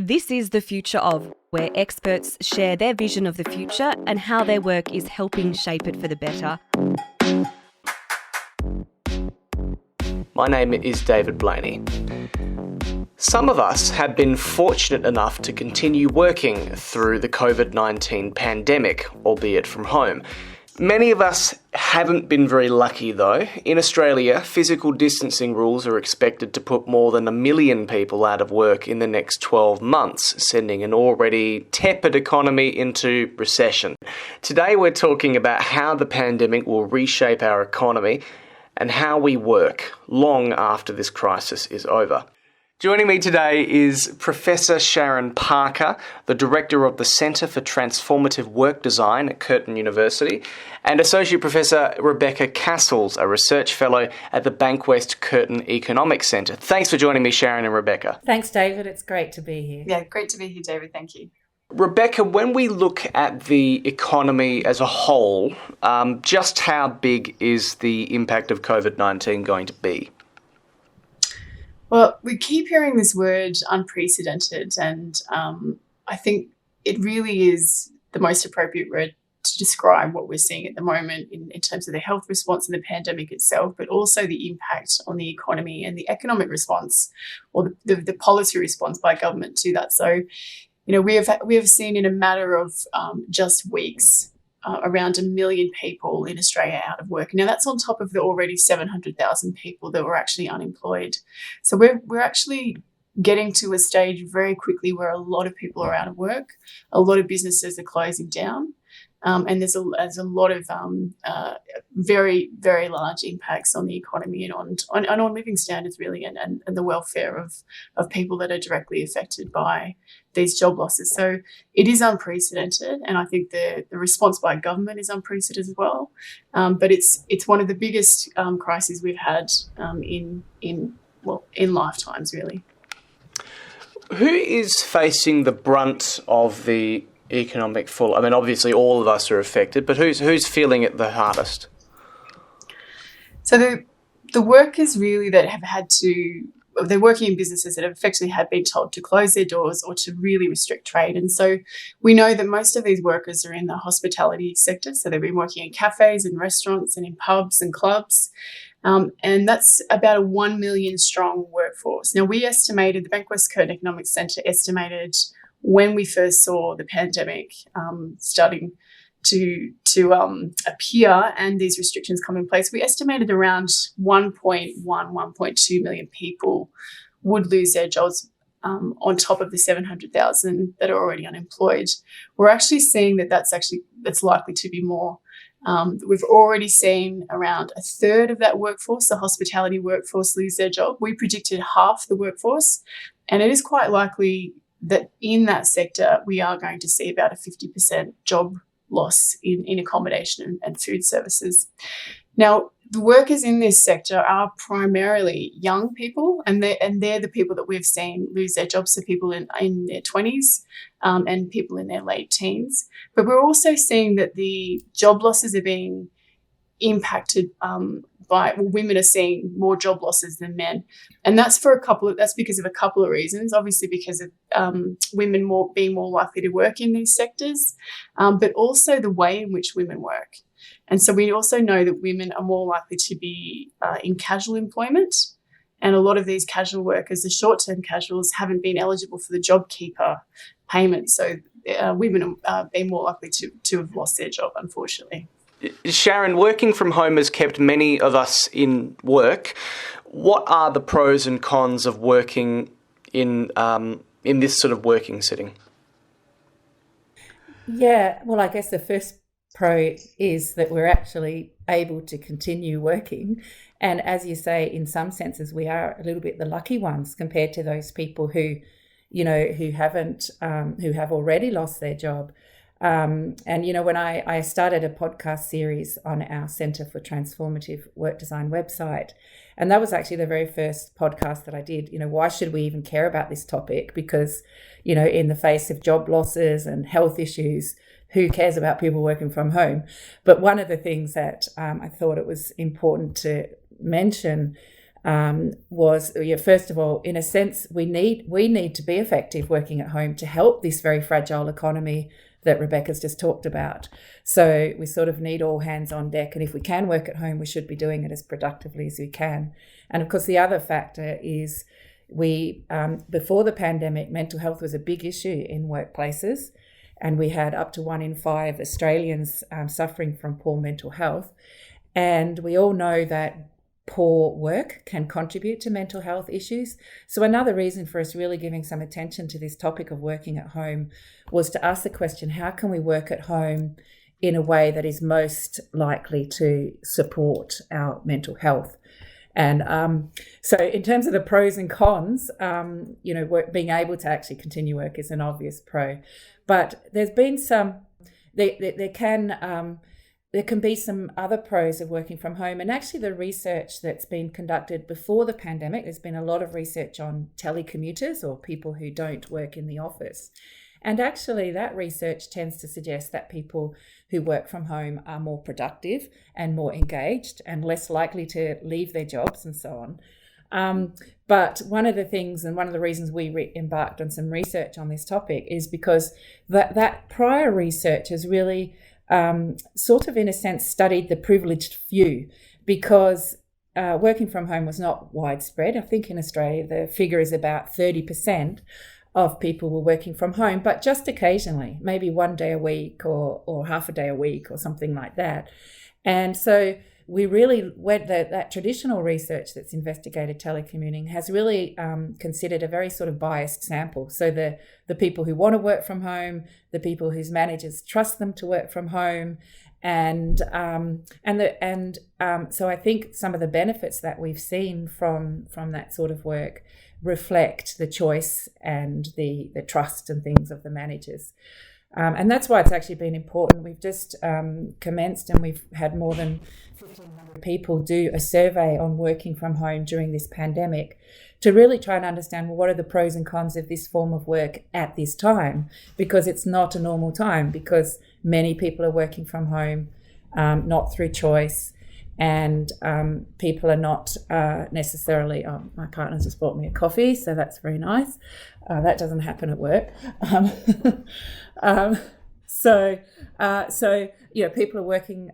This is The Future Of, where experts share their vision of the future and how their work is helping shape it for the better. My name is David Blaney. Some of us have been fortunate enough to continue working through the COVID-19 pandemic, albeit from home. Many of us haven't been very lucky though. In Australia, physical distancing rules are expected to put more than 1 million people out of work in the next 12 months, sending an already tepid economy into recession. Today we're talking about how the pandemic will reshape our economy and how we work long after this crisis is over. Joining me today is Professor Sharon Parker, the Director of the Centre for Transformative Work Design at Curtin University, and Associate Professor Rebecca Cassells, a Research Fellow at the Bankwest Curtin Economics Centre. Thanks for joining me, Sharon and Rebecca. Thanks, David. It's great to be here. Yeah, great to be here, David. Thank you. Rebecca, when we look at the economy as a whole, just how big is the impact of COVID-19 going to be? Well, we keep hearing this word unprecedented, and I think it really is the most appropriate word to describe what we're seeing at the moment in terms of the health response and the pandemic itself, but also the impact on the economy and the economic response or the policy response by government to that. So, you know, we have seen in a matter of just weeks around 1 million people in Australia out of work. Now, that's on top of the already 700,000 people that were actually unemployed. So we're actually getting to a stage very quickly where a lot of people are out of work, a lot of businesses are closing down, and there's a lot of very, very large impacts on the economy and on living standards, really, and the welfare of people that are directly affected by these job losses. So it is unprecedented, and I think the response by government is unprecedented as well. But it's one of the biggest crises we've had in lifetimes, really. Who is facing the brunt of the economic fall? I mean, obviously all of us are affected, but who's feeling it the hardest? So the workers really that have had to, they're working in businesses that have effectively had been told to close their doors or to really restrict trade. And so we know that most of these workers are in the hospitality sector. So they've been working in cafes and restaurants and in pubs and clubs. And that's about a 1 million strong workforce. Now, we estimated, the Bankwest Curtin Economics Centre estimated when we first saw the pandemic starting to appear and these restrictions come in place, we estimated around 1.2 million people would lose their jobs on top of the 700,000 that are already unemployed. We're actually seeing that's likely to be more. We've already seen around a third of that workforce, the hospitality workforce, lose their job. We predicted half the workforce, and it is quite likely that in that sector we are going to see about a 50% job loss in accommodation and food services. Now, the workers in this sector are primarily young people, and they're the people that we've seen lose their jobs, so people in their 20s and people in their late teens. But we're also seeing that the job losses are being impacted women are seeing more job losses than men, and that's because of a couple of reasons. Obviously, because of women being more likely to work in these sectors, but also the way in which women work. And so we also know that women are more likely to be in casual employment, and a lot of these casual workers, the short-term casuals, haven't been eligible for the JobKeeper payment. So women are being more likely to have lost their job, unfortunately. Sharon, working from home has kept many of us in work. What are the pros and cons of working in this sort of working setting? Yeah, well, I guess the first pro is that we're actually able to continue working. And as you say, in some senses, we are a little bit the lucky ones compared to those people who have already lost their job. And, you know, when I started a podcast series on our Centre for Transformative Work Design website, and that was actually the very first podcast that I did, you know, why should we even care about this topic? Because, you know, in the face of job losses and health issues, who cares about people working from home? But one of the things that I thought it was important to mention was, first of all, in a sense, we need to be effective working at home to help this very fragile economy that Rebecca's just talked about. So we sort of need all hands on deck. And if we can work at home, we should be doing it as productively as we can. And of course, the other factor is before the pandemic, mental health was a big issue in workplaces. And we had up to 1 in 5 Australians suffering from poor mental health. And we all know that poor work can contribute to mental health issues. So another reason for us really giving some attention to this topic of working at home was to ask the question, how can we work at home in a way that is most likely to support our mental health? And so in terms of the pros and cons, being able to actually continue work is an obvious pro. But there's been there can be some other pros of working from home. And actually the research that's been conducted before the pandemic, there's been a lot of research on telecommuters or people who don't work in the office. And actually that research tends to suggest that people who work from home are more productive and more engaged and less likely to leave their jobs and so on. But one of the things and one of the reasons we embarked on some research on this topic is because that prior research has really sort of, in a sense, studied the privileged few, because working from home was not widespread. I think in Australia, the figure is about 30% of people were working from home, but just occasionally, maybe 1 day a week or half a day a week or something like that. And so we really went that traditional research that's investigated telecommuting has really considered a very sort of biased sample. So the people who want to work from home, the people whose managers trust them to work from home, and so I think some of the benefits that we've seen from that sort of work reflect the choice and the trust and things of the managers. And that's why it's actually been important. We've just commenced and we've had more than 1,500 people do a survey on working from home during this pandemic to really try and understand, well, what are the pros and cons of this form of work at this time? Because it's not a normal time, because many people are working from home, not through choice. And people are not necessarily, my partner's just bought me a coffee, so that's very nice. That doesn't happen at work. So people are working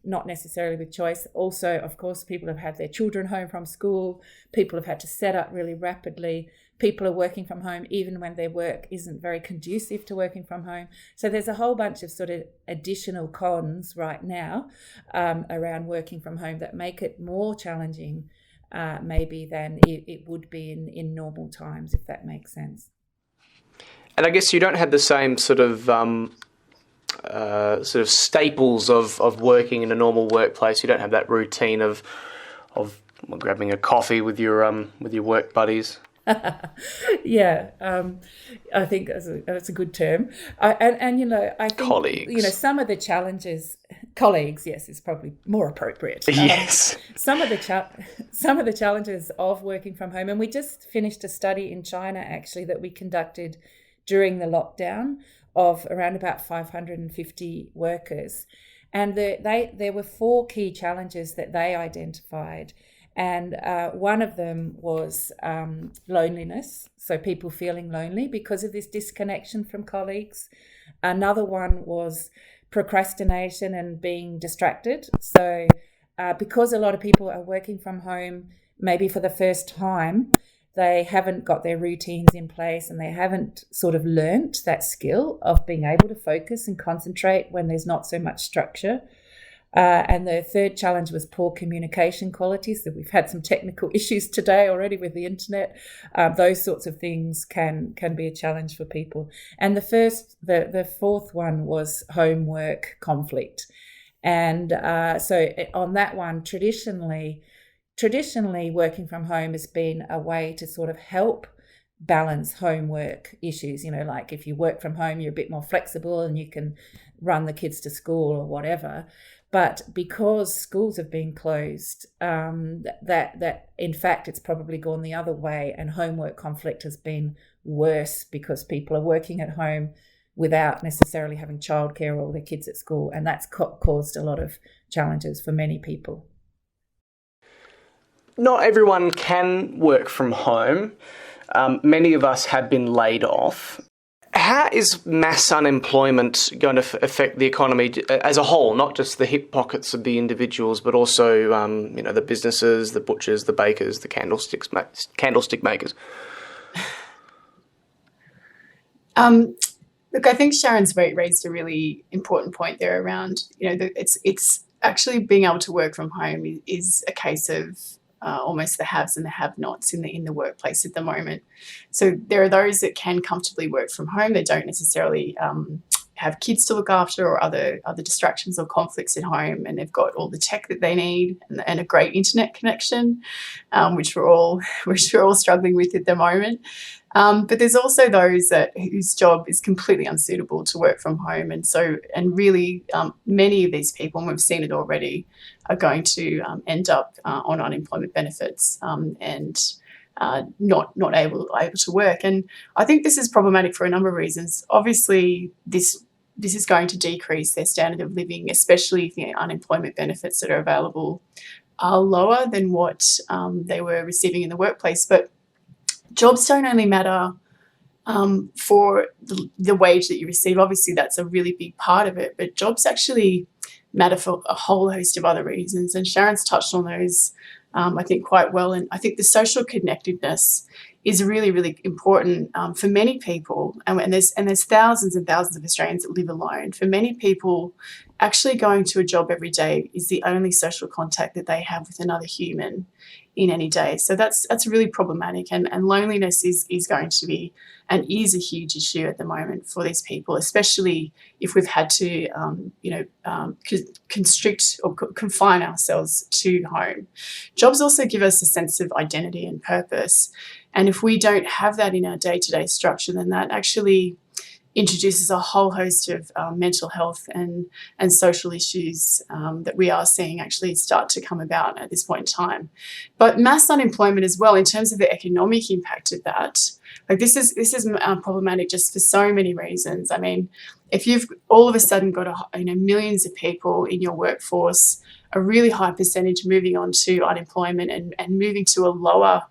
not necessarily with choice. Also, of course, people have had their children home from school. People have had to set up really rapidly. People are working from home even when their work isn't very conducive to working from home. So there's a whole bunch of sort of additional cons right now around working from home that make it more challenging maybe than it would be in normal times, if that makes sense. And I guess you don't have the same sort of staples of working in a normal workplace. You don't have that routine of grabbing a coffee with your work buddies. Yeah, I think that's a good term. I think colleagues. Some of the challenges, colleagues, yes, is probably more appropriate. Yes. Some of the challenges of working from home, and we just finished a study in China actually that we conducted during the lockdown of around about 550 workers, and there were 4 key challenges that they identified. And one of them was loneliness, so people feeling lonely because of this disconnection from colleagues. Another one was procrastination and being distracted. So because a lot of people are working from home, maybe for the first time, they haven't got their routines in place and they haven't sort of learnt that skill of being able to focus and concentrate when there's not so much structure. And the third challenge was poor communication qualities. So we've had some technical issues today already with the internet. Those sorts of things can be a challenge for people. And the fourth one was homework conflict. And so on that one, traditionally working from home has been a way to sort of help balance homework issues. Like if you work from home, you're a bit more flexible and you can run the kids to school or whatever. But because schools have been closed, that in fact it's probably gone the other way, and homework conflict has been worse because people are working at home without necessarily having childcare or their kids at school, and that's caused a lot of challenges for many people. not everyone can work from home. Many of us have been laid off. How is mass unemployment going to affect the economy as a whole, not just the hip pockets of the individuals, but also, the businesses, the butchers, the bakers, the candlestick makers? Look, I think Sharon's raised a really important point there around, it's actually being able to work from home is a case of almost the haves and the have-nots in the workplace at the moment. So there are those that can comfortably work from home. They don't necessarily have kids to look after or other distractions or conflicts at home, and they've got all the tech that they need and a great internet connection, which we're all struggling with at the moment. But there's also those whose job is completely unsuitable to work from home, and really many of these people, and we've seen it already, are going to end up on unemployment benefits and not able to work. And I think this is problematic for a number of reasons. Obviously, this is going to decrease their standard of living, especially if the unemployment benefits that are available are lower than what they were receiving in the workplace. But jobs don't only matter for the wage that you receive. Obviously, that's a really big part of it, but jobs actually matter for a whole host of other reasons. And Sharon's touched on those, I think, quite well. And I think the social connectedness is really, really important for many people. And there's thousands and thousands of Australians that live alone. For many people, actually going to a job every day is the only social contact that they have with another human in any day. So that's really problematic. And loneliness is going to be and is a huge issue at the moment for these people, especially if we've had to, constrict or confine ourselves to home. Jobs also give us a sense of identity and purpose. And if we don't have that in our day-to-day structure, then that actually introduces a whole host of mental health and social issues that we are seeing actually start to come about at this point in time. But mass unemployment as well, in terms of the economic impact of that, this is problematic just for so many reasons. I mean, if you've all of a sudden got millions of people in your workforce, a really high percentage moving on to unemployment and moving to a lower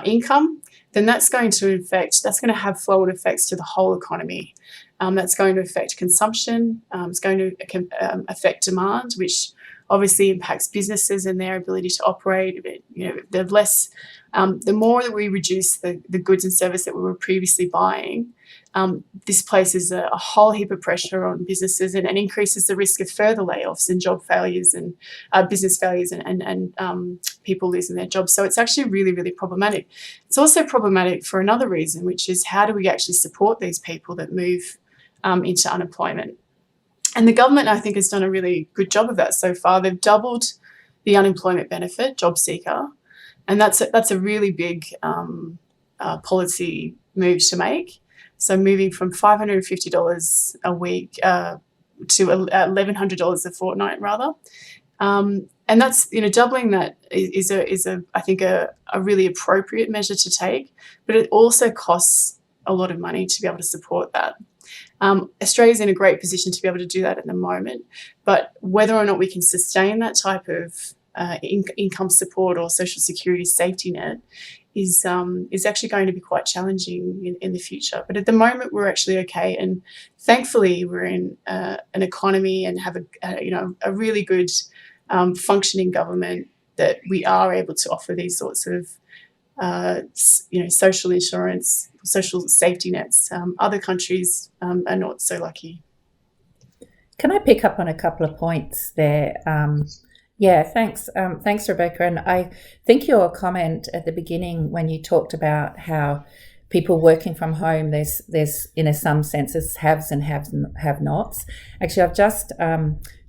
income, then that's going to have flow-on effects to the whole economy. That's going to affect consumption. It's going to affect demand, which obviously impacts businesses and their ability to operate. The more that we reduce the goods and service that we were previously buying, this places a whole heap of pressure on businesses and increases the risk of further layoffs and job failures and business failures and people losing their jobs. So it's actually really, really problematic. It's also problematic for another reason, which is how do we actually support these people that move into unemployment? And the government, I think, has done a really good job of that so far. They've doubled the unemployment benefit, job seeker, and that's a really big policy move to make. So moving from $550 a week to $1,100 a fortnight, rather, and that's doubling that is I think a really appropriate measure to take, but it also costs a lot of money to be able to support that. Australia's in a great position to be able to do that at the moment, but whether or not we can sustain that type of income support or social security safety net is actually going to be quite challenging in the future. But at the moment, we're actually okay, and thankfully, we're in an economy and have a really good functioning government that we are able to offer these sorts of social insurance, social safety nets. Other countries are not so lucky. Can I pick up on a couple of points there? Yeah, thanks. Thanks, Rebecca. And I think your comment at the beginning when you talked about how people working from home, there's in some senses haves and have-nots. Actually, I've just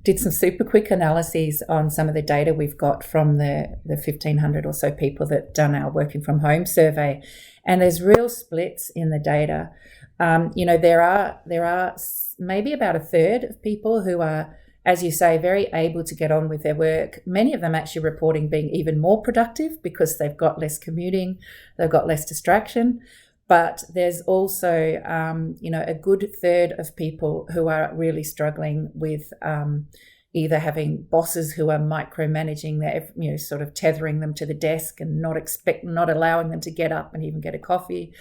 did some super quick analyses on some of the data we've got from the 1,500 or so people that done our working from home survey. And there's real splits in the data. There are maybe about a third of people who are, as you say, very able to get on with their work. Many of them actually reporting being even more productive because they've got less commuting, they've got less distraction. But there's also, a good third of people who are really struggling with, either having bosses who are micromanaging their, sort of tethering them to the desk and not allowing them to get up and even get a coffee.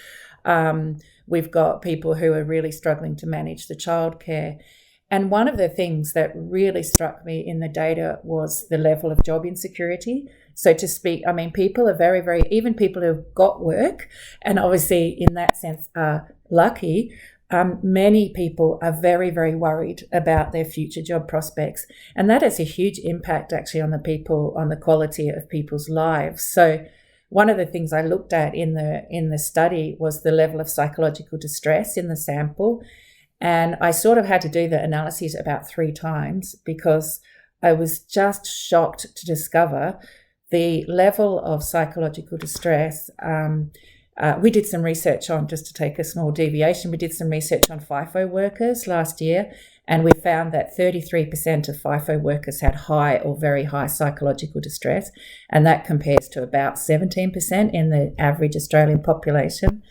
We've got people who are really struggling to manage the childcare. And one of the things that really struck me in the data was the level of job insecurity. So to speak, people are very, very, even people who've got work, and obviously in that sense are lucky, many people are very, very worried about their future job prospects. And that has a huge impact actually on the quality of people's lives. So one of the things I looked at in the study was the level of psychological distress in the sample. And I sort of had to do the analyses about 3 times because I was just shocked to discover the level of psychological distress. We did some research on, just to take a small deviation, we did some research on FIFO workers last year, and we found that 33% of FIFO workers had high or very high psychological distress, and that compares to about 17% in the average Australian population.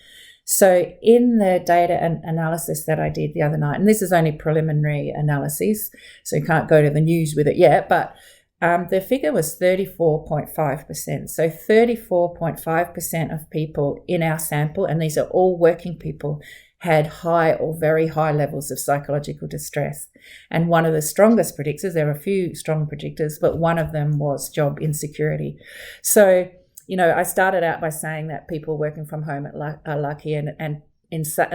So in the data analysis that I did the other night, and this is only preliminary analysis, so you can't go to the news with it yet, but the figure was 34.5%. So 34.5% of people in our sample, and these are all working people, had high or very high levels of psychological distress. And one of the strongest predictors, there are a few strong predictors, but one of them was job insecurity. So, I started out by saying that people working from home are lucky, and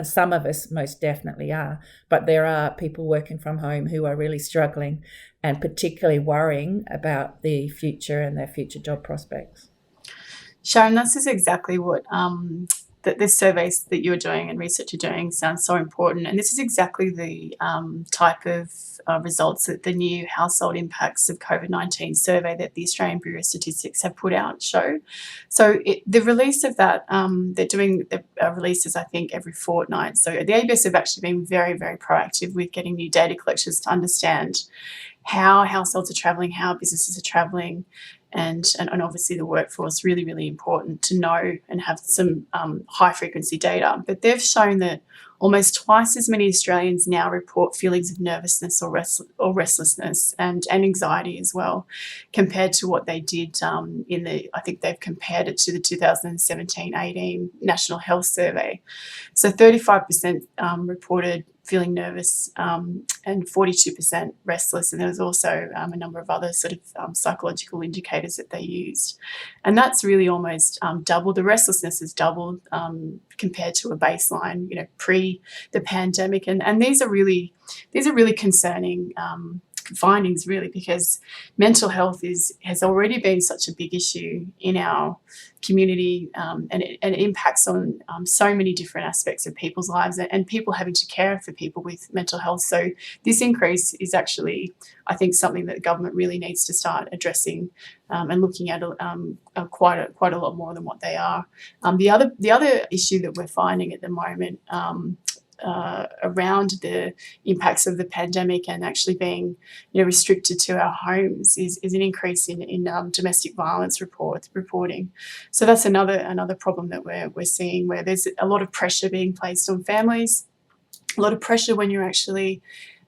some of us most definitely are, but there are people working from home who are really struggling and particularly worrying about the future and their future job prospects. Sharon, this is exactly what this surveys that you're doing and research you're doing sounds so important. And this is exactly the type of results that the new household impacts of COVID-19 survey that the Australian Bureau of Statistics have put out show. So the release of that, they're doing the releases, I think, every fortnight. So the ABS have actually been very, very proactive with getting new data collections to understand how households are travelling, how businesses are travelling, and obviously the workforce, really, really important to know and have some high frequency data. But they've shown that almost twice as many Australians now report feelings of nervousness or restlessness and anxiety as well, compared to what they did I think they've compared it to the 2017-18 National Health Survey. So 35% reported feeling nervous and 42% restless. And there was also a number of other sort of psychological indicators that they used. And that's really almost doubled. The restlessness has doubled compared to a baseline, pre the pandemic. And these are really concerning findings, really, because mental health has already been such a big issue in our community, and it impacts on so many different aspects of people's lives and people having to care for people with mental health. So this increase is actually, I think, something that the government really needs to start addressing and looking at quite a lot more than what they are. The other issue that we're finding at the moment around the impacts of the pandemic and actually being restricted to our homes is an increase in domestic violence reporting. So that's another problem that we're seeing, where there's a lot of pressure being placed on families, a lot of pressure when you're actually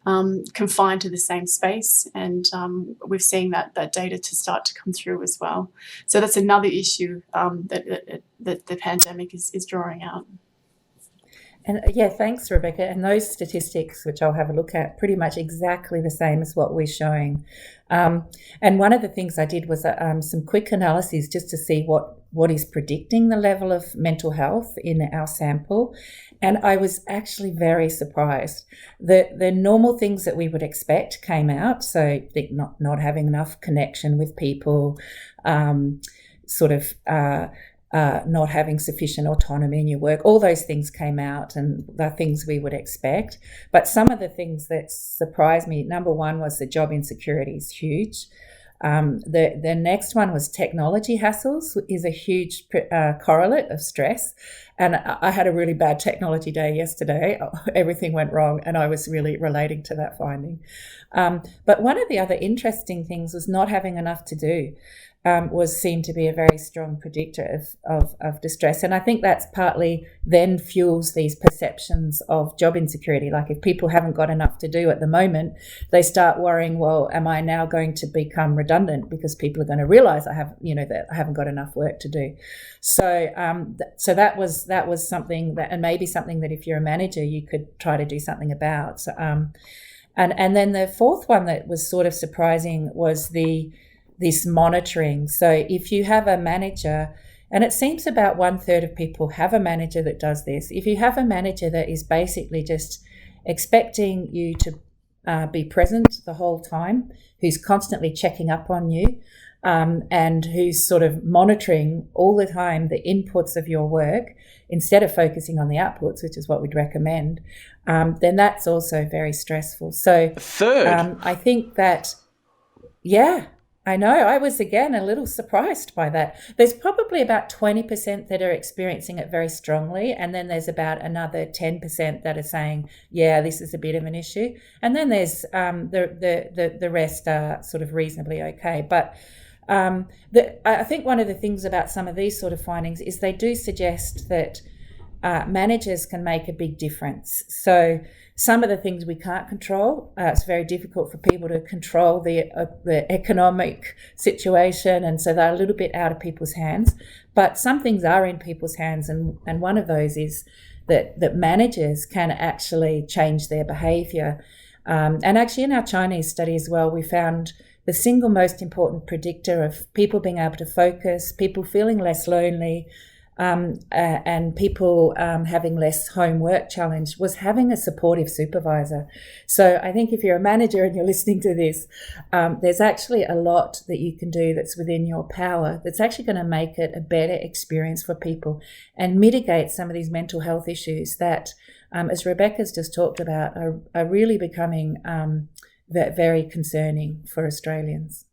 confined to the same space, and we've seen that data to start to come through as well. So that's another issue that the pandemic is drawing out. And thanks, Rebecca. And those statistics, which I'll have a look at, pretty much exactly the same as what we're showing. And one of the things I did was some quick analyses just to see what is predicting the level of mental health in our sample. And I was actually very surprised. The normal things that we would expect came out. So not having enough connection with people, not having sufficient autonomy in your work, all those things came out, and the things we would expect. But some of the things that surprised me, number one was the job insecurity is huge. The next one was technology hassles is a huge correlate of stress. And I had a really bad technology day yesterday. Everything went wrong, and I was really relating to that finding. But one of the other interesting things was not having enough to do. was seen to be a very strong predictor of distress. And I think that's partly then fuels these perceptions of job insecurity. Like if people haven't got enough to do at the moment, they start worrying, well, am I now going to become redundant because people are going to realise that I haven't got enough work to do. So so that was something that, and maybe something that if you're a manager, you could try to do something about. And then the fourth one that was sort of surprising was this monitoring. So if you have a manager, and it seems about 1/3 of people have a manager that does this. If you have a manager that is basically just expecting you to be present the whole time, who's constantly checking up on you, and who's sort of monitoring all the time the inputs of your work instead of focusing on the outputs, which is what we'd recommend, then that's also very stressful. So third, I think that, yeah, I know. I was, again, a little surprised by that. There's probably about 20% that are experiencing it very strongly, and then there's about another 10% that are saying, yeah, this is a bit of an issue. And then there's the rest are sort of reasonably okay. But I think one of the things about some of these sort of findings is they do suggest that managers can make a big difference. So some of the things we can't control, it's very difficult for people to control the economic situation, and so they're a little bit out of people's hands. But some things are in people's hands, and one of those is that managers can actually change their behaviour. And actually in our Chinese study as well, we found the single most important predictor of people being able to focus, people feeling less lonely, and people having less homework challenge was having a supportive supervisor. So I think if you're a manager and you're listening to this, there's actually a lot that you can do that's within your power that's actually going to make it a better experience for people and mitigate some of these mental health issues that, as Rebecca's just talked about, are really becoming very concerning for Australians.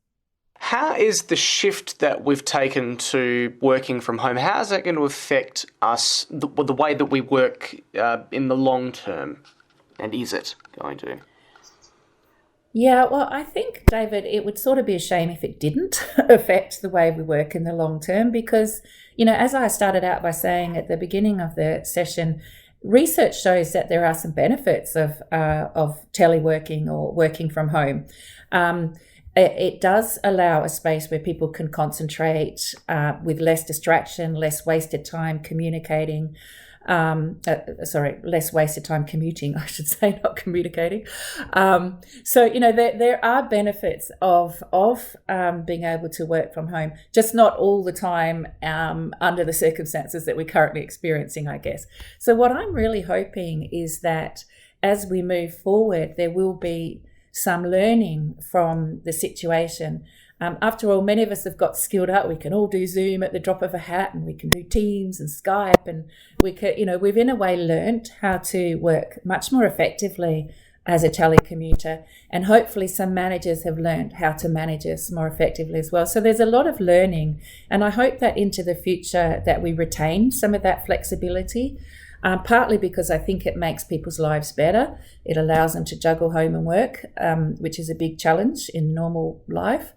How is the shift that we've taken to working from home, how is that going to affect us, the way that we work in the long term? And is it going to? Yeah, well, I think, David, it would sort of be a shame if it didn't affect the way we work in the long term because, as I started out by saying at the beginning of the session, research shows that there are some benefits of teleworking or working from home. It does allow a space where people can concentrate with less distraction, less wasted time communicating. Less wasted time commuting, I should say, not communicating. So there are benefits of being able to work from home, just not all the time under the circumstances that we're currently experiencing, I guess. So what I'm really hoping is that as we move forward, there will be some learning from the situation. After all, many of us have got skilled up. We can all do Zoom at the drop of a hat, and we can do Teams and Skype, and we've in a way learnt how to work much more effectively as a telecommuter, and hopefully some managers have learnt how to manage us more effectively as well. So there's a lot of learning, and I hope that into the future that we retain some of that flexibility. Partly because I think it makes people's lives better. It allows them to juggle home and work, which is a big challenge in normal life.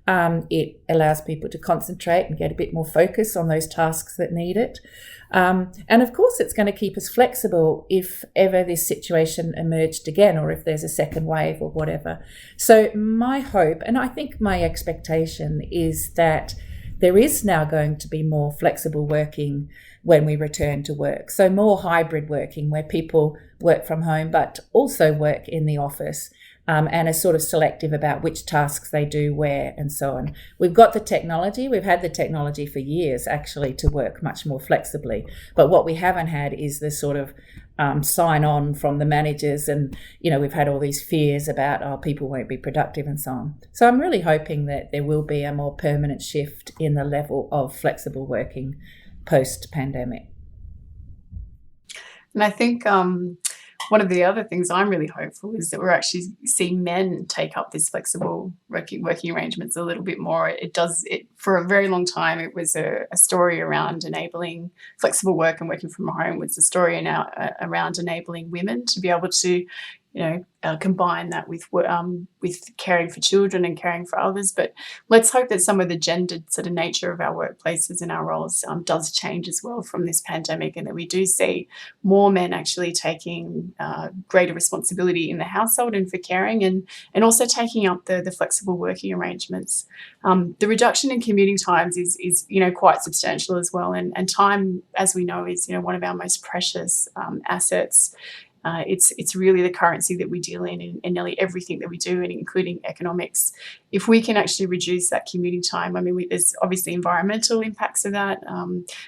It allows people to concentrate and get a bit more focus on those tasks that need it. And of course, it's going to keep us flexible if ever this situation emerged again, or if there's a second wave or whatever. So my hope, and I think my expectation, is that there is now going to be more flexible working when we return to work. So more hybrid working where people work from home but also work in the office and are sort of selective about which tasks they do where and so on. We've got the technology. We've had the technology for years actually to work much more flexibly. But what we haven't had is the sort of sign on from the managers, and we've had all these fears about people won't be productive and so on. So I'm really hoping that there will be a more permanent shift in the level of flexible working post-pandemic. And I think one of the other things I'm really hopeful is that we're actually seeing men take up this flexible working arrangements a little bit more. It for a very long time. It was a story around enabling flexible work and working from home. Was a story now around enabling women to be able to combine that with caring for children and caring for others. But let's hope that some of the gendered sort of nature of our workplaces and our roles does change as well from this pandemic, and that we do see more men actually taking greater responsibility in the household and for caring, and also taking up the flexible working arrangements. The reduction in commuting times is quite substantial as well, and time, as we know, is one of our most precious assets. It's really the currency that we deal in nearly everything that we do, and including economics. If we can actually reduce that commuting time, I mean, there's obviously environmental impacts of that,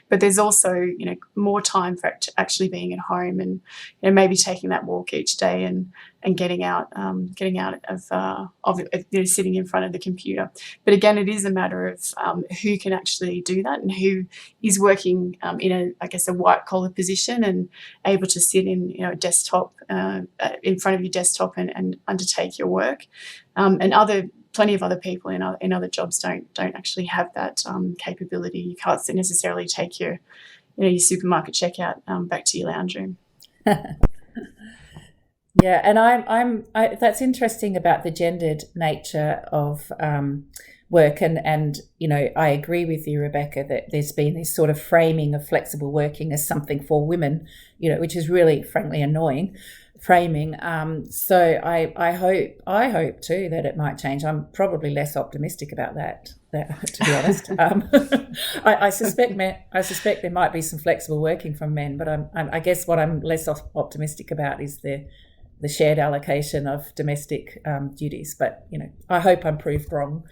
but there's also more time for actually being at home, and maybe taking that walk each day and getting out of sitting in front of the computer. But again, it is a matter of who can actually do that, and who is working in a white collar position and able to sit in a desktop in front of your desktop and undertake your work. And plenty of other people in other jobs don't actually have that capability. You can't necessarily take your supermarket checkout back to your lounge room. Yeah, and I'm that's interesting about the gendered nature of work, and I agree with you, Rebecca, that there's been this sort of framing of flexible working as something for women, which is really, frankly, annoying framing. So I hope too that it might change. I'm probably less optimistic about that to be honest. I suspect there might be some flexible working from men, but I guess what I'm less optimistic about is the shared allocation of domestic duties. But I hope I'm proved wrong.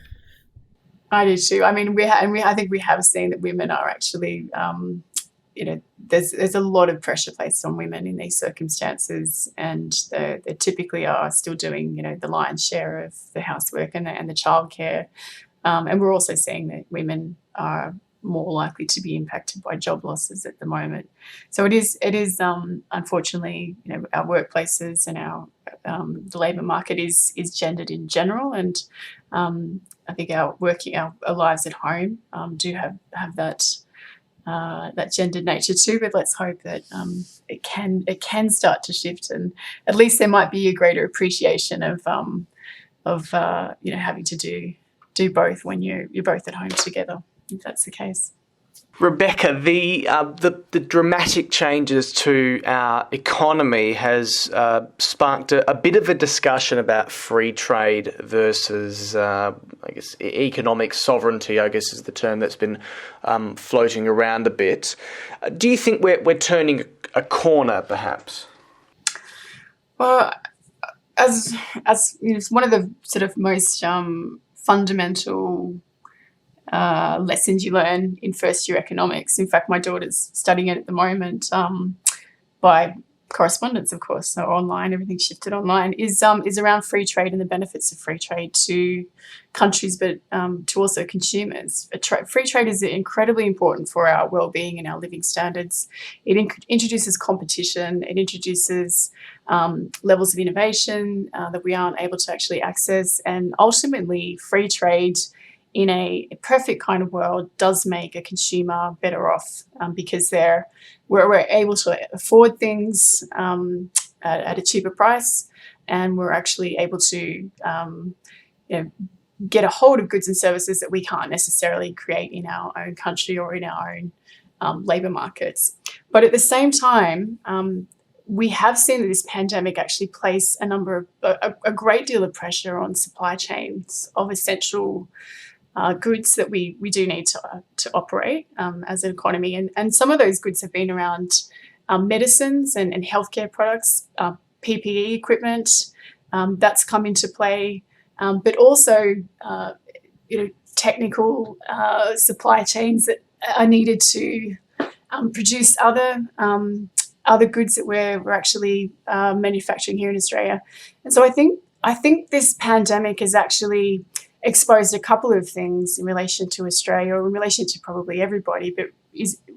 I do too. I mean, I think we have seen that women are actually, there's a lot of pressure placed on women in these circumstances, and they typically are still doing, the lion's share of the housework and the childcare. And we're also seeing that women are more likely to be impacted by job losses at the moment. So it is unfortunately, our workplaces and our the labour market is gendered in general, and I think our lives at home do have that gendered nature too. But let's hope that it can start to shift, and at least there might be a greater appreciation of having to do both when you're both at home together, if that's the case. Rebecca, the dramatic changes to our economy has sparked a bit of a discussion about free trade versus, economic sovereignty, I guess is the term that's been floating around a bit. Do you think we're turning a corner, perhaps? Well, as one of the sort of most fundamental lessons you learn in first year economics. In fact, my daughter's studying it at the moment by correspondence, of course, so online, everything's shifted online, is around free trade and the benefits of free trade to countries, but to also consumers. Free trade is incredibly important for our well-being and our living standards. It introduces competition, it introduces levels of innovation that we aren't able to actually access, and ultimately free trade in a perfect kind of world does make a consumer better off because we're able to afford things at a cheaper price, and we're actually able to get a hold of goods and services that we can't necessarily create in our own country or in our own labour markets. But at the same time, we have seen that this pandemic actually place a great deal of pressure on supply chains of essential goods that we do need to operate as an economy. And some of those goods have been around medicines and healthcare products, PPE equipment, that's come into play, but also technical supply chains that are needed to produce other goods that we're actually manufacturing here in Australia. And so I think this pandemic has actually exposed a couple of things in relation to Australia, or in relation to probably everybody, but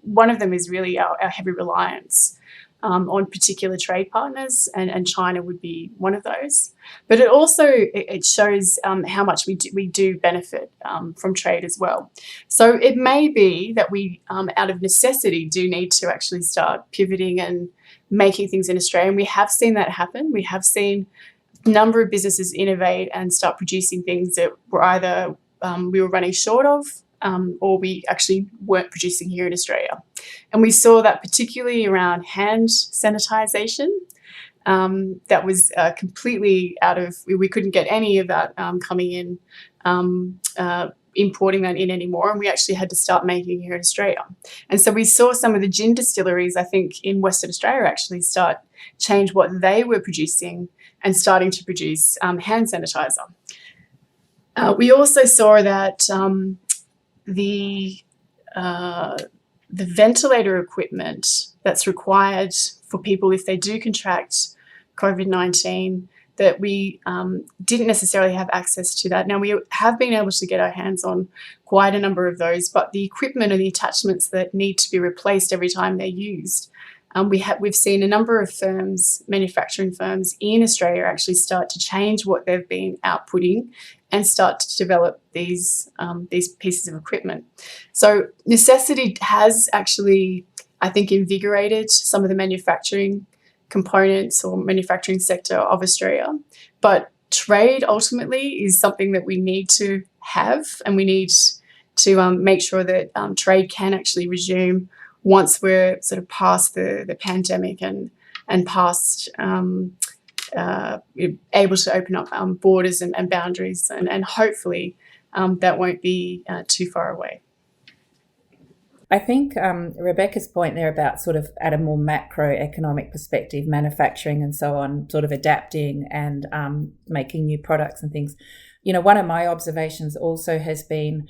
one of them is really our heavy reliance on particular trade partners, and China would be one of those. But it also shows how much we do benefit from trade as well. So it may be that we, out of necessity, do need to actually start pivoting and making things in Australia. And we have seen that happen. We have seen a number of businesses innovate and start producing things that were either we were running short of, or we actually weren't producing here in Australia. And we saw that particularly around hand sanitisation. That was completely out of, we couldn't get any of that coming in, importing that in anymore, and we actually had to start making it here in Australia. And so we saw some of the gin distilleries, I think, in Western Australia actually change what they were producing and starting to produce hand sanitizer. We also saw that the ventilator equipment that's required for people if they do contract COVID-19, that we didn't necessarily have access to that. Now, we have been able to get our hands on quite a number of those, but the equipment and the attachments that need to be replaced every time they're used, we've seen a number of firms, manufacturing firms in Australia, actually start to change what they've been outputting and start to develop these pieces of equipment. So necessity has actually, I think, invigorated some of the manufacturing components or manufacturing sector of Australia. But trade ultimately is something that we need to have, and we need to make sure that trade can actually resume once we're sort of past the pandemic and past able to open up borders and boundaries, and hopefully that won't be too far away. I think Rebecca's point there about sort of at a more macroeconomic perspective, manufacturing and so on, sort of adapting and making new products and things. One of my observations also has been,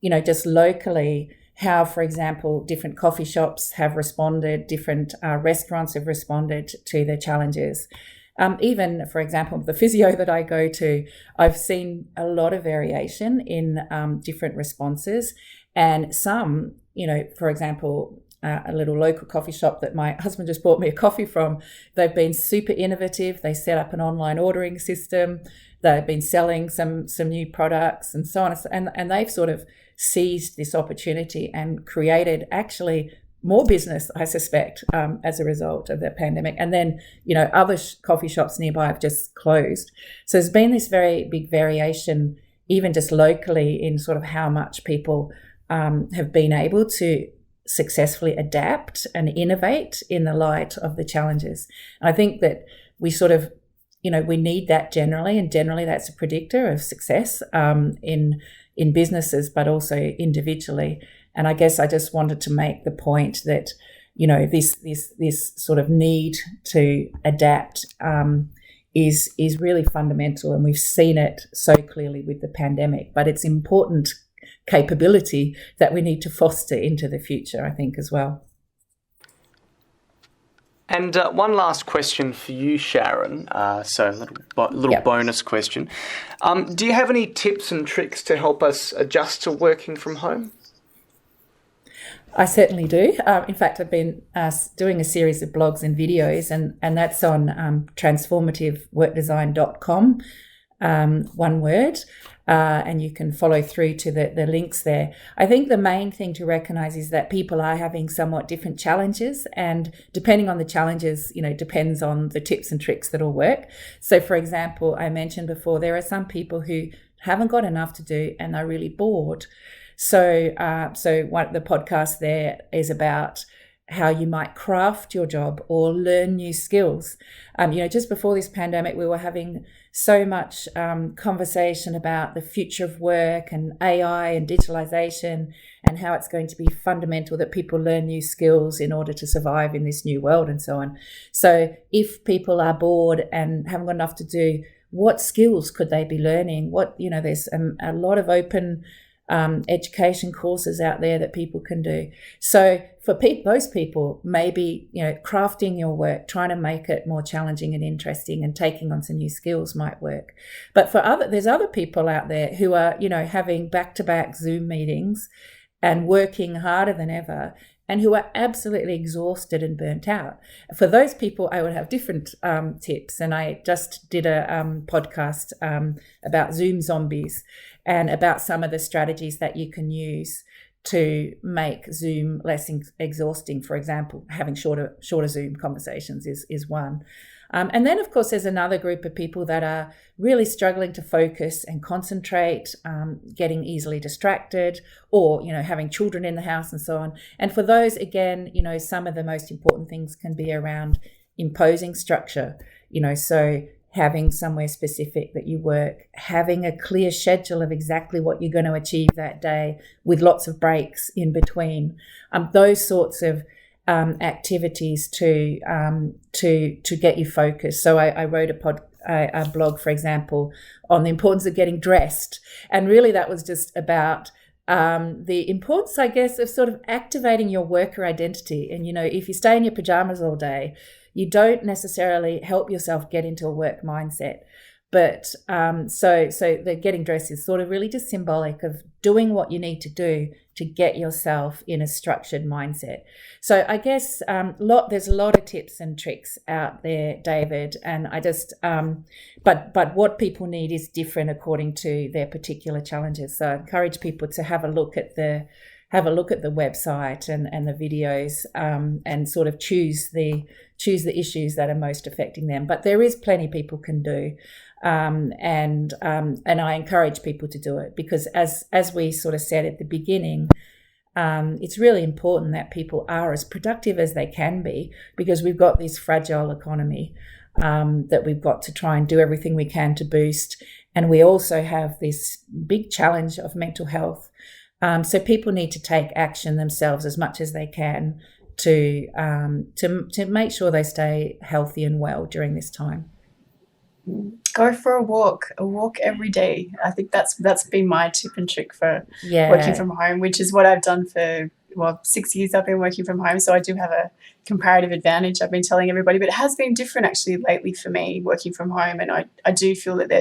just locally, how, for example, different coffee shops have responded, different restaurants have responded to the challenges. Even, for example, the physio that I go to, I've seen a lot of variation in different responses, and some, for example, a little local coffee shop that my husband just bought me a coffee from, they've been super innovative. They set up an online ordering system. They've been selling some new products and so on. And they've sort of seized this opportunity and created actually more business, I suspect, as a result of the pandemic. And then, other coffee shops nearby have just closed. So there's been this very big variation, even just locally, in sort of how much people have been able to successfully adapt and innovate in the light of the challenges. And I think that we sort of, we need that generally, and generally that's a predictor of success in businesses, but also individually. And I guess I just wanted to make the point that, this sort of need to adapt is really fundamental, and we've seen it so clearly with the pandemic. But it's important capability that we need to foster into the future, I think, as well. And one last question for you, Sharon. So a little bonus question. Do you have any tips and tricks to help us adjust to working from home? I certainly do. In fact, I've been doing a series of blogs and videos, and that's on transformativeworkdesign.com, one word. And you can follow through to the links there. I think the main thing to recognise is that people are having somewhat different challenges, and depending on the challenges, depends on the tips and tricks that will work. So, for example, I mentioned before, there are some people who haven't got enough to do and they're really bored. So one of the podcast there is about how you might craft your job or learn new skills. Just before this pandemic, we were having so much conversation about the future of work and AI and digitalization, and how it's going to be fundamental that people learn new skills in order to survive in this new world and so on. So if people are bored and haven't got enough to do, what skills could they be learning? There's a lot of open education courses out there that people can do. So for those people, maybe crafting your work, trying to make it more challenging and interesting, and taking on some new skills might work. But there's other people out there who are having back-to-back Zoom meetings and working harder than ever, and who are absolutely exhausted and burnt out. For those people, I would have different tips. And I just did a podcast about Zoom zombies, and about some of the strategies that you can use to make Zoom less exhausting. For example, having shorter Zoom conversations is one. And then, of course, there's another group of people that are really struggling to focus and concentrate, getting easily distracted, or, having children in the house and so on. And for those, again, some of the most important things can be around imposing structure, so having somewhere specific that you work, having a clear schedule of exactly what you're going to achieve that day with lots of breaks in between, those sorts of activities to get you focused. So I wrote a blog, for example, on the importance of getting dressed, and really that was just about the importance, I guess, of sort of activating your worker identity. And if you stay in your pajamas all day, you don't necessarily help yourself get into a work mindset. But so the getting dressed is sort of really just symbolic of doing what you need to do to get yourself in a structured mindset. So I guess there's a lot of tips and tricks out there, David, and I just but what people need is different according to their particular challenges. So I encourage people to have a look at the website and the videos, and sort of choose the issues that are most affecting them. But there is plenty people can do. And I encourage people to do it, because as we sort of said at the beginning, it's really important that people are as productive as they can be, because we've got this fragile economy that we've got to try and do everything we can to boost. And we also have this big challenge of mental health. So people need to take action themselves as much as they can to make sure they stay healthy and well during this time. Go for a walk every day. I think that's been my tip and trick for working from home, which is what I've done for 6 years I've been working from home. So I do have a comparative advantage, I've been telling everybody, but it has been different actually lately for me working from home. And I do feel that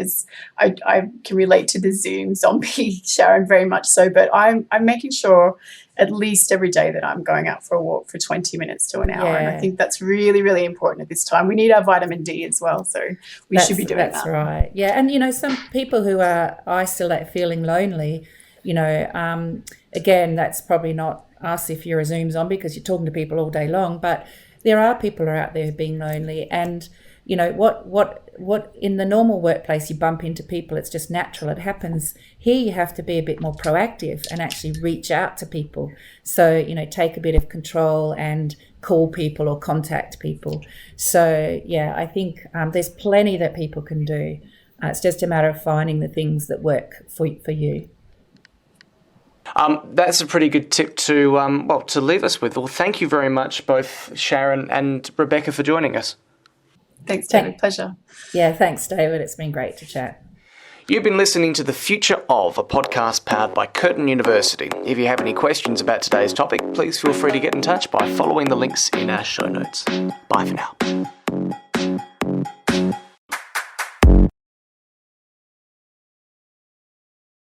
I can relate to the Zoom zombie, Sharon, very much so, but I'm making sure at least every day that I'm going out for a walk for 20 minutes to an hour. And I think that's really, really important at this time. We need our vitamin D as well. So we should be doing that. That's right. Yeah. And, some people who are isolated, feeling lonely, again, that's probably not us if you're a Zoom zombie, because you're talking to people all day long. But there are people who are out there being lonely. And, what in the normal workplace you bump into people, it's just natural, it happens. Here you have to be a bit more proactive and actually reach out to people. So, take a bit of control and call people or contact people. So, I think there's plenty that people can do. It's just a matter of finding the things that work for you. That's a pretty good tip to leave us with. Well, thank you very much, both Sharon and Rebecca, for joining us. Thanks, David. Pleasure. Yeah, thanks, David. It's been great to chat. You've been listening to The Future of, a podcast powered by Curtin University. If you have any questions about today's topic, please feel free to get in touch by following the links in our show notes. Bye for now.